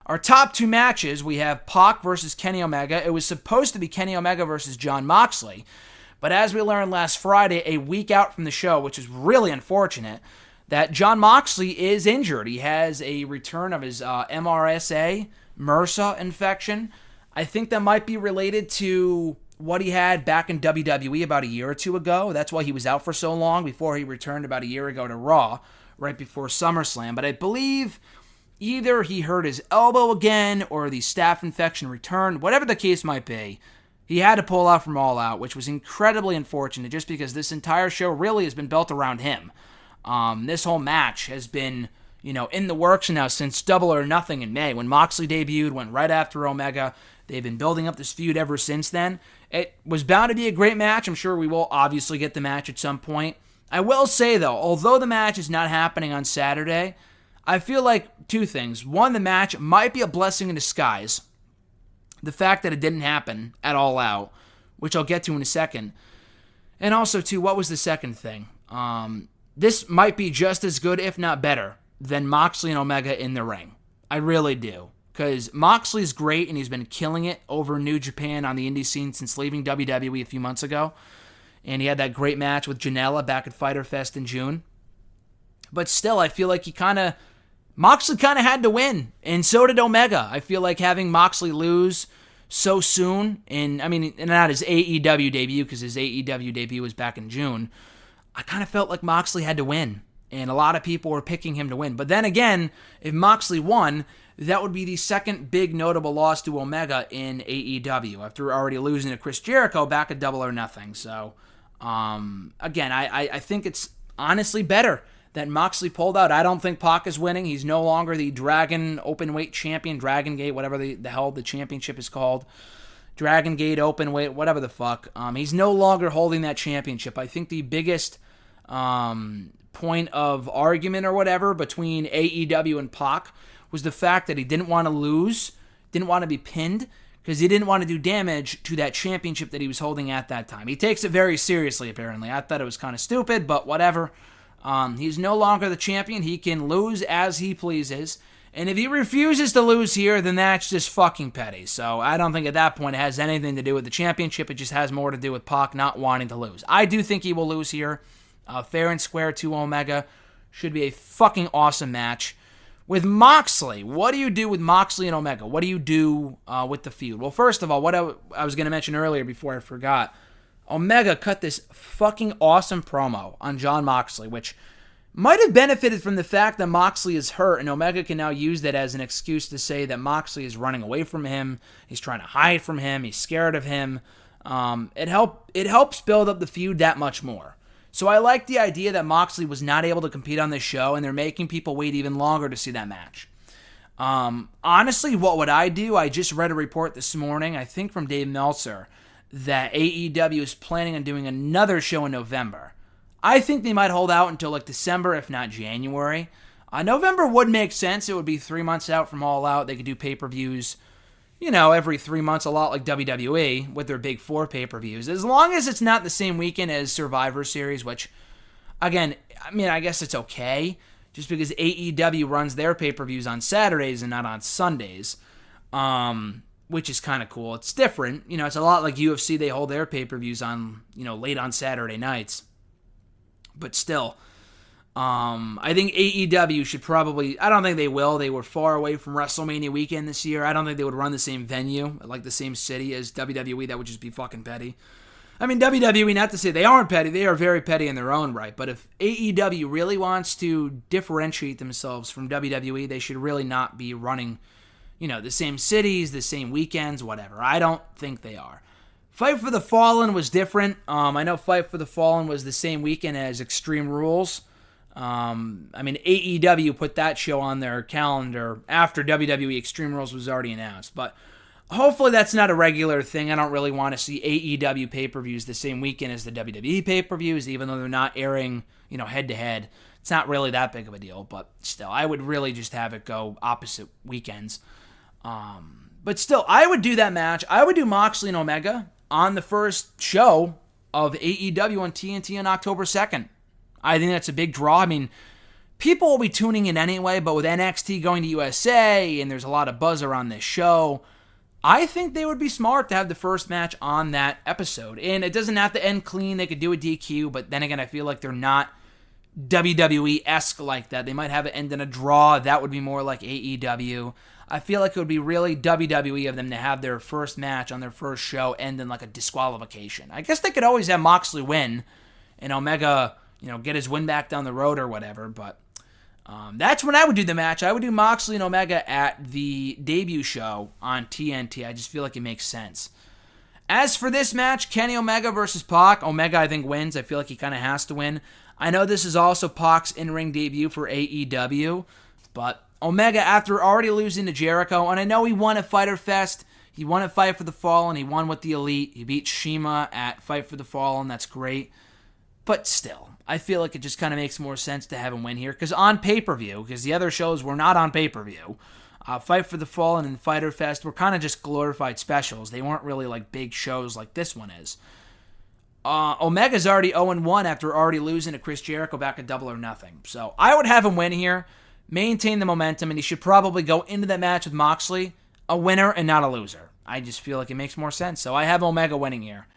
Our top two matches, we have Pac versus Kenny Omega. It was supposed to be Kenny Omega versus Jon Moxley, but as we learned last Friday, a week out from the show, which is really unfortunate, that Jon Moxley is injured. He has a return of his MRSA, MRSA infection. I think that might be related to what he had back in WWE about a year or two ago. That's why he was out for so long before he returned about a year ago to Raw, right before SummerSlam. But I believe either he hurt his elbow again or the staph infection returned. Whatever the case might be, he had to pull out from All Out, which was incredibly unfortunate just because this entire show really has been built around him. This whole match has been, in the works now since Double or Nothing in May. When Moxley debuted, went right after Omega. They've been building up this feud ever since then. It was bound to be a great match. I'm sure we will obviously get the match at some point. I will say, though, although the match is not happening on Saturday, I feel like two things. One, the match might be a blessing in disguise. The fact that it didn't happen at All Out, which I'll get to in a second. And also, two, what was the second thing? This might be just as good, if not better, than Moxley and Omega in the ring. I really do. Because Moxley's great, and he's been killing it over New Japan on the indie scene since leaving WWE a few months ago. And he had that great match with Janela back at Fyter Fest in June. But still, I feel like Moxley kind of had to win, and so did Omega. I feel like having Moxley lose so soon, and not his AEW debut, because his AEW debut was back in June, I kind of felt like Moxley had to win, and a lot of people were picking him to win. But then again, if Moxley won, that would be the second big notable loss to Omega in AEW, after already losing to Chris Jericho back at Double or Nothing. So, again, I think it's honestly better that Moxley pulled out. I don't think Pac is winning. He's no longer the Dragon Openweight Champion, Dragon Gate, whatever the hell the championship is called. Dragon Gate Openweight, whatever the fuck. He's no longer holding that championship. I think the biggest point of argument or whatever between AEW and Pac was the fact that he didn't want to lose, didn't want to be pinned, because he didn't want to do damage to that championship that he was holding at that time. He takes it very seriously, apparently. I thought it was kind of stupid, but whatever. He's no longer the champion. He can lose as he pleases. And if he refuses to lose here, then that's just fucking petty. So I don't think at that point it has anything to do with the championship. It just has more to do with Pac not wanting to lose. I do think he will lose here. Fair and square to Omega. Should be a fucking awesome match. With Moxley, what do you do with Moxley and Omega? What do you do with the feud? Well, first of all, what I was going to mention earlier before I forgot, Omega cut this fucking awesome promo on Jon Moxley, which might have benefited from the fact that Moxley is hurt, and Omega can now use that as an excuse to say that Moxley is running away from him, he's trying to hide from him, he's scared of him. It helps build up the feud that much more. So I like the idea that Moxley was not able to compete on this show, and they're making people wait even longer to see that match. Honestly, what would I do? I just read a report this morning, I think from Dave Meltzer, that AEW is planning on doing another show in November. I think they might hold out until December, if not January. November would make sense. It would be 3 months out from All Out. They could do pay-per-views, every 3 months, a lot like WWE with their big 4 pay-per-views. As long as it's not the same weekend as Survivor Series, which, again, I guess it's okay, just because AEW runs their pay-per-views on Saturdays and not on Sundays, which is kind of cool. It's different. It's a lot like UFC. They hold their pay-per-views on, late on Saturday nights. But still, I think AEW should probably, I don't think they will. They were far away from WrestleMania weekend this year. I don't think they would run the same venue, like the same city as WWE. That would just be fucking petty. WWE, not to say they aren't petty. They are very petty in their own right. But if AEW really wants to differentiate themselves from WWE, they should really not be running, the same cities, the same weekends, whatever. I don't think they are. Fight for the Fallen was different. I know Fight for the Fallen was the same weekend as Extreme Rules. AEW put that show on their calendar after WWE Extreme Rules was already announced. But hopefully that's not a regular thing. I don't really want to see AEW pay-per-views the same weekend as the WWE pay-per-views, even though they're not airing, head-to-head. It's not really that big of a deal. But still, I would really just have it go opposite weekends. But still, I would do that match. I would do Moxley and Omega on the first show of AEW on TNT on October 2nd. I think that's a big draw. people will be tuning in anyway, but with NXT going to USA and there's a lot of buzz around this show, I think they would be smart to have the first match on that episode. And it doesn't have to end clean. They could do a DQ, but then again, I feel like they're not WWE-esque like that. They might have it end in a draw. That would be more like AEW. I feel like it would be really WWE of them to have their first match on their first show end in like a disqualification. I guess they could always have Moxley win and Omega, get his win back down the road or whatever, but that's when I would do the match. I would do Moxley and Omega at the debut show on TNT. I just feel like it makes sense. As for this match, Kenny Omega versus Pac, Omega I think wins. I feel like he kind of has to win. I know this is also Pac's in-ring debut for AEW, but Omega, after already losing to Jericho, and I know he won at Fyter Fest, he won at Fight for the Fallen, he won with the Elite, he beat Shima at Fight for the Fallen, that's great. But still, I feel like it just kind of makes more sense to have him win here, because on pay-per-view, because the other shows were not on pay-per-view, Fight for the Fallen and Fyter Fest were kind of just glorified specials. They weren't really like big shows like this one is. Omega's already 0-1 after already losing to Chris Jericho back at Double or Nothing. So I would have him win here, maintain the momentum, and he should probably go into that match with Moxley a winner and not a loser. I just feel like it makes more sense. So I have Omega winning here.